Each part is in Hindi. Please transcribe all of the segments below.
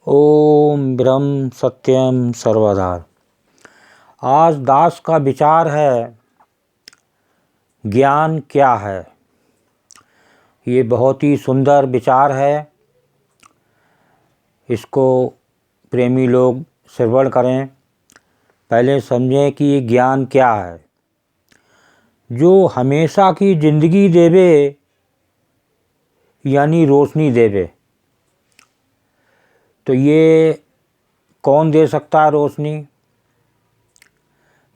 ओम ब्रह्म सत्यम सर्वदा। आज दास का विचार है, ज्ञान क्या है। ये बहुत ही सुंदर विचार है। इसको प्रेमी लोग श्रवण करें। पहले समझें कि ये ज्ञान क्या है। जो हमेशा की जिंदगी देवे, यानी रोशनी देवे। तो ये कौन दे सकता है रोशनी?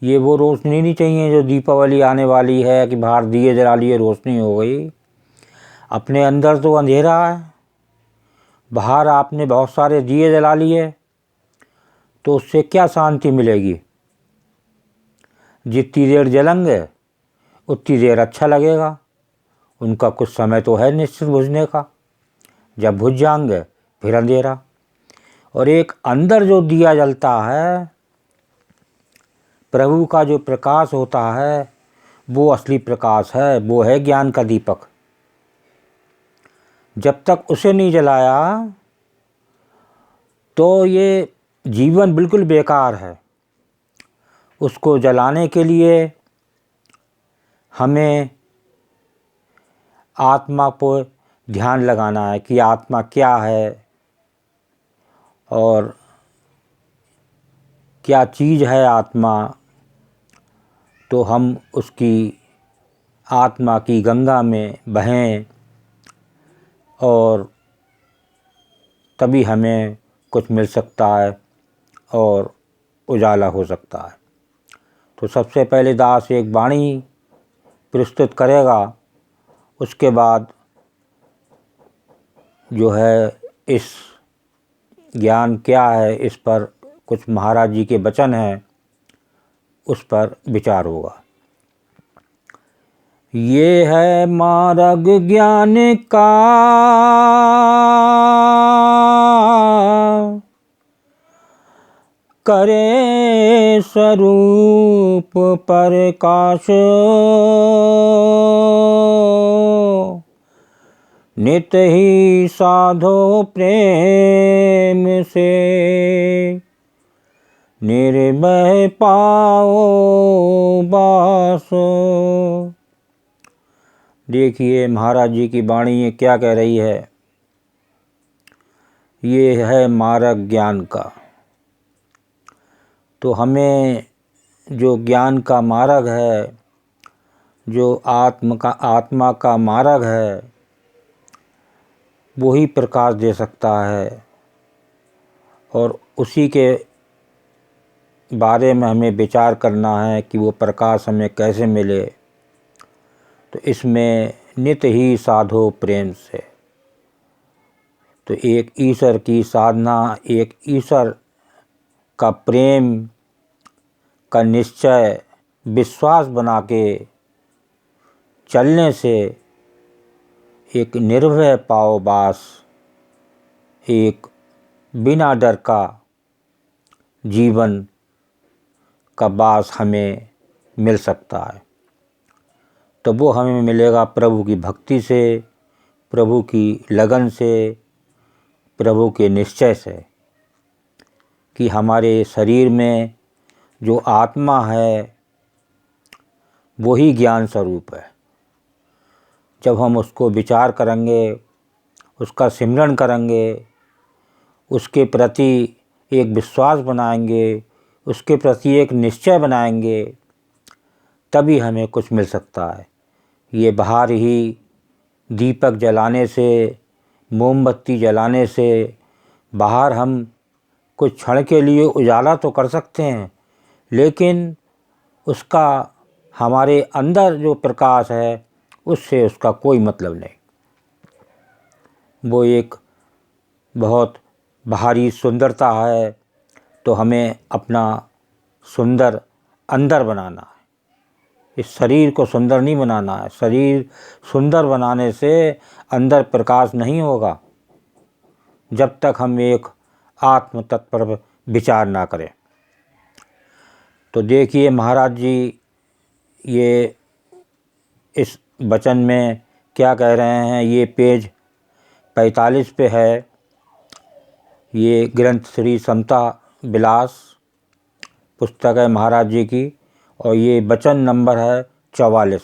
ये वो रोशनी नहीं चाहिए जो दीपावली आने वाली है कि बाहर दिए जला लिए रोशनी हो गई। अपने अंदर तो अंधेरा है, बाहर आपने बहुत सारे दिए जला लिए तो उससे क्या शांति मिलेगी? जितनी देर जलेंगे उतनी देर अच्छा लगेगा। उनका कुछ समय तो है निश्चित बुझने का, जब बुझ जाएंगे फिर अंधेरा। और एक अंदर जो दिया जलता है, प्रभु का जो प्रकाश होता है, वो असली प्रकाश है, वो है ज्ञान का दीपक। जब तक उसे नहीं जलाया तो ये जीवन बिल्कुल बेकार है। उसको जलाने के लिए हमें आत्मा पर ध्यान लगाना है कि आत्मा क्या है और क्या चीज़ है आत्मा। तो हम उसकी आत्मा की गंगा में बहें और तभी हमें कुछ मिल सकता है और उजाला हो सकता है। तो सबसे पहले दास एक वाणी प्रस्तुत करेगा, उसके बाद जो है इस ज्ञान क्या है इस पर कुछ महाराज जी के वचन हैं, उस पर विचार होगा। ये है मार्ग ज्ञान का, करे स्वरूप प्रकाश। नित ही साधो प्रेम से, निर्भय पाओ बास। देखिए महाराज जी की वाणी ये क्या कह रही है। ये है मार्ग ज्ञान का। तो हमें जो ज्ञान का मार्ग है, जो आत्मा का मार्ग है, वही प्रकाश दे सकता है। और उसी के बारे में हमें विचार करना है कि वो प्रकाश हमें कैसे मिले। तो इसमें नित ही साधो प्रेम से। तो एक ईश्वर की साधना, एक ईश्वर का प्रेम का निश्चय, विश्वास बना के चलने से एक निर्भय पाओ बास, एक बिना डर का जीवन का बास हमें मिल सकता है। तो वो हमें मिलेगा प्रभु की भक्ति से, प्रभु की लगन से, प्रभु के निश्चय से कि हमारे शरीर में जो आत्मा है वही ज्ञान स्वरूप है। जब हम उसको विचार करेंगे, उसका सिमरन करेंगे, उसके प्रति एक विश्वास बनाएंगे, उसके प्रति एक निश्चय बनाएंगे, तभी हमें कुछ मिल सकता है। ये बाहर ही दीपक जलाने से, मोमबत्ती जलाने से बाहर हम कुछ क्षण के लिए उजाला तो कर सकते हैं, लेकिन उसका हमारे अंदर जो प्रकाश है उससे उसका कोई मतलब नहीं। वो एक बहुत बाहरी सुंदरता है। तो हमें अपना सुंदर अंदर बनाना है, इस शरीर को सुंदर नहीं बनाना है। शरीर सुंदर बनाने से अंदर प्रकाश नहीं होगा जब तक हम एक आत्म तत्व पर विचार ना करें। तो देखिए महाराज जी ये इस वचन में क्या कह रहे हैं। ये पेज 45 पे है। ये ग्रंथ श्री समता विलास पुस्तक है महाराज जी की, और ये वचन नंबर है 44।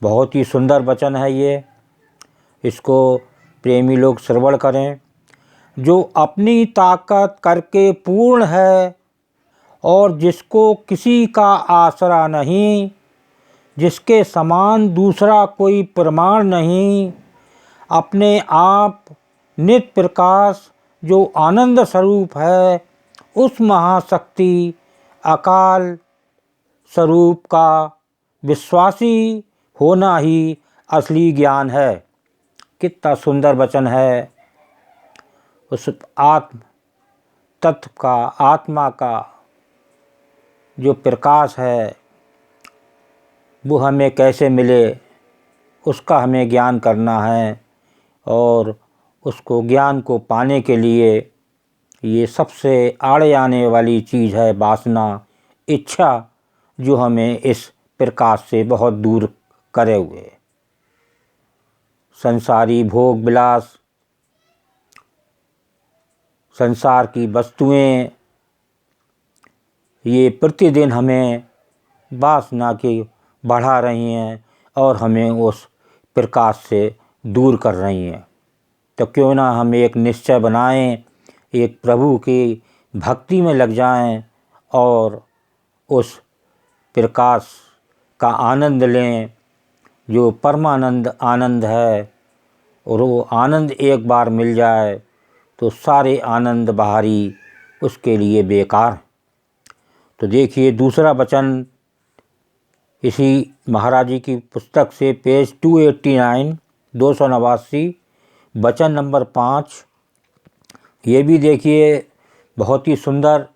बहुत ही सुंदर वचन है ये, इसको प्रेमी लोग श्रवण करें। जो अपनी ताकत करके पूर्ण है और जिसको किसी का आसरा नहीं, जिसके समान दूसरा कोई प्रमाण नहीं, अपने आप नित्य प्रकाश जो आनंद स्वरूप है, उस महाशक्ति अकाल स्वरूप का विश्वासी होना ही असली ज्ञान है। कितना सुंदर वचन है। उस आत्म तत्व का, आत्मा का जो प्रकाश है वो हमें कैसे मिले, उसका हमें ज्ञान करना है। और उसको ज्ञान को पाने के लिए ये सबसे आड़े आने वाली चीज़ है वासना, इच्छा, जो हमें इस प्रकाश से बहुत दूर करे हुए। संसारी भोग विलास, संसार की वस्तुएं, ये प्रतिदिन हमें वासना की बढ़ा रही हैं और हमें उस प्रकाश से दूर कर रही हैं। तो क्यों ना हम एक निश्चय बनाएं, एक प्रभु की भक्ति में लग जाएं और उस प्रकाश का आनंद लें जो परमानंद आनंद है। और वो आनंद एक बार मिल जाए तो सारे आनंद बाहरी उसके लिए बेकार। तो देखिए दूसरा वचन इसी महाराज जी की पुस्तक से, पेज 289, 289, वचन नंबर 5। ये भी देखिए बहुत ही सुंदर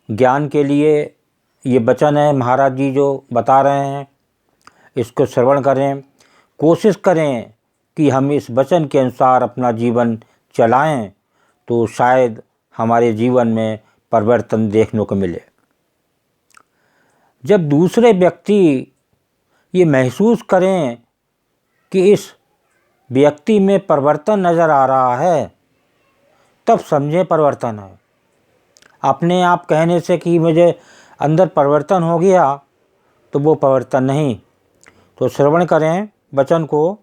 ज्ञान के लिए ये वचन है, महाराज जी जो बता रहे हैं, इसको श्रवण करें। कोशिश करें कि हम इस वचन के अनुसार अपना जीवन चलाएं, तो शायद हमारे जीवन में परिवर्तन देखने को मिले। जब दूसरे व्यक्ति ये महसूस करें कि इस व्यक्ति में परिवर्तन नज़र आ रहा है, तब समझें परिवर्तन है। अपने आप कहने से कि मुझे अंदर परिवर्तन हो गया, तो वो परिवर्तन नहीं। तो श्रवण करें वचन को।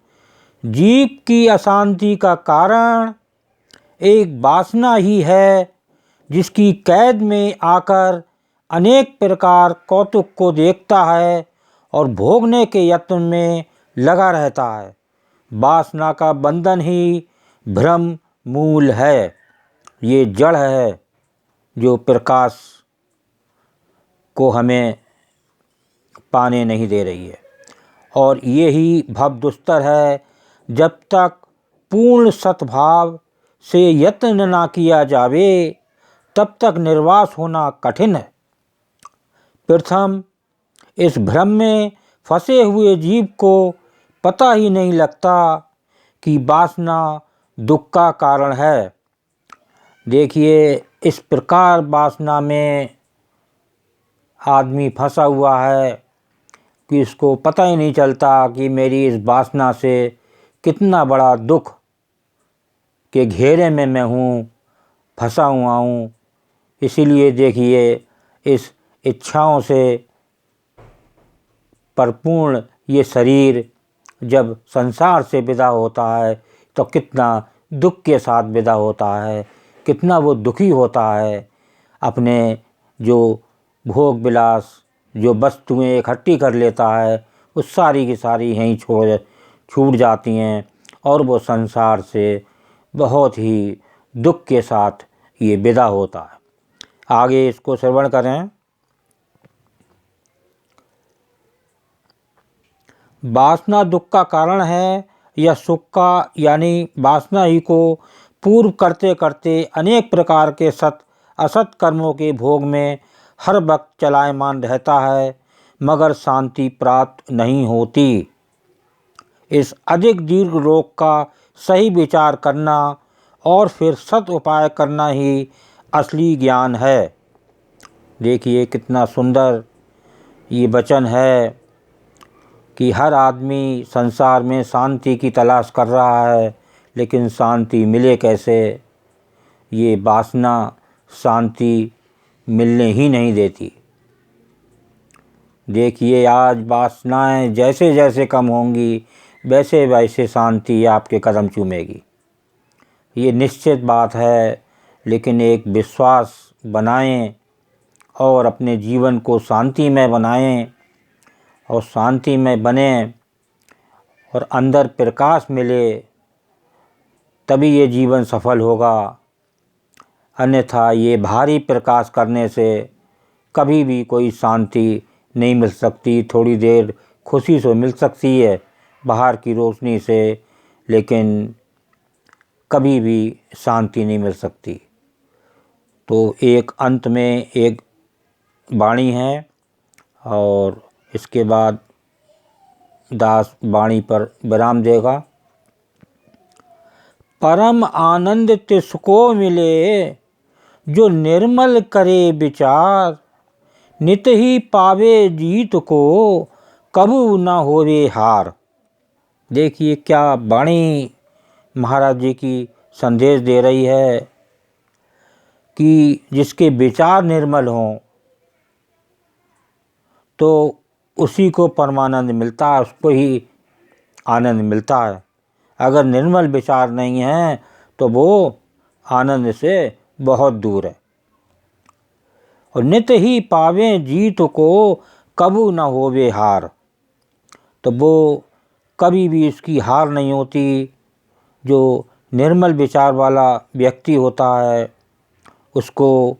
जीव की अशांति का कारण एक वासना ही है, जिसकी कैद में आकर अनेक प्रकार कौतुक को देखता है और भोगने के यत्न में लगा रहता है। वासना का बंधन ही भ्रम मूल है। ये जड़ है जो प्रकाश को हमें पाने नहीं दे रही है, और ये ही भव दुस्तर है। जब तक पूर्ण सद्भाव से यत्न ना किया जावे, तब तक निर्वास होना कठिन है। प्रथम इस भ्रम में फंसे हुए जीव को पता ही नहीं लगता कि वासना दुख का कारण है। देखिए इस प्रकार वासना में आदमी फंसा हुआ है कि इसको पता ही नहीं चलता कि मेरी इस वासना से कितना बड़ा दुख के घेरे में मैं हूँ, फंसा हुआ हूँ। इसीलिए देखिए इस इच्छाओं से परिपूर्ण ये शरीर जब संसार से विदा होता है तो कितना दुख के साथ विदा होता है, कितना वो दुखी होता है। अपने जो भोग विलास, जो वस्तुएं इकट्ठी कर लेता है, उस सारी की सारी यहीं छूट जाती हैं और वो संसार से बहुत ही दुख के साथ ये विदा होता है। आगे इसको श्रवण करें। वासना दुख का कारण है या सुख का, यानी वासना ही को पूर्व करते करते अनेक प्रकार के सत असत कर्मों के भोग में हर वक्त चलायमान रहता है, मगर शांति प्राप्त नहीं होती। इस अधिक दीर्घ रोग का सही विचार करना और फिर सत उपाय करना ही असली ज्ञान है। देखिए कितना सुंदर ये वचन है कि हर आदमी संसार में शांति की तलाश कर रहा है, लेकिन शांति मिले कैसे। ये वासना शांति मिलने ही नहीं देती। देखिए, आज वासनाएं जैसे जैसे कम होंगी वैसे वैसे शांति आपके कदम चूमेगी। ये निश्चित बात है, लेकिन एक विश्वास बनाएं और अपने जीवन को शांतिमय बनाएं और शांतिमय बने और अंदर प्रकाश मिले, तभी ये जीवन सफल होगा। अन्यथा ये भारी प्रकाश करने से कभी भी कोई शांति नहीं मिल सकती। थोड़ी देर खुशी से मिल सकती है बाहर की रोशनी से, लेकिन कभी भी शांति नहीं मिल सकती। तो एक अंत में एक वाणी है और इसके बाद दास वाणी पर विराम देगा। परम आनंद तिसको मिले जो निर्मल करे विचार, नित ही पावे जीत को कबू न होवे हार। देखिए क्या वाणी महाराज जी की संदेश दे रही है कि जिसके विचार निर्मल हों तो उसी को परमानंद मिलता है, उसको ही आनंद मिलता है। अगर निर्मल विचार नहीं है तो वो आनंद से बहुत दूर है। और नित ही पावे जीत को कबू न होवे हार, तो वो कभी भी इसकी हार नहीं होती। जो निर्मल विचार वाला व्यक्ति होता है उसको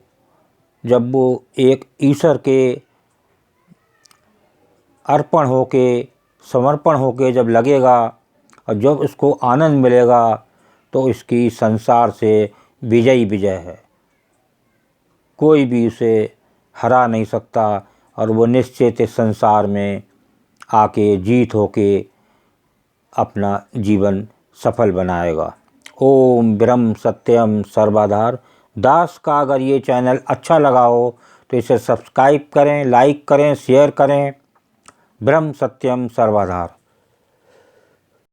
जब वो एक ईश्वर के अर्पण होके समर्पण होके जब लगेगा और जब उसको आनंद मिलेगा तो इसकी संसार से विजय विजय है, कोई भी उसे हरा नहीं सकता और वो निश्चित इस संसार में आके जीत होके अपना जीवन सफल बनाएगा। ओम ब्रह्म सत्यम सर्वाधार। दास का अगर ये चैनल अच्छा लगा हो तो इसे सब्सक्राइब करें, लाइक करें, शेयर करें। ब्रह्म सत्यम सर्वाधार।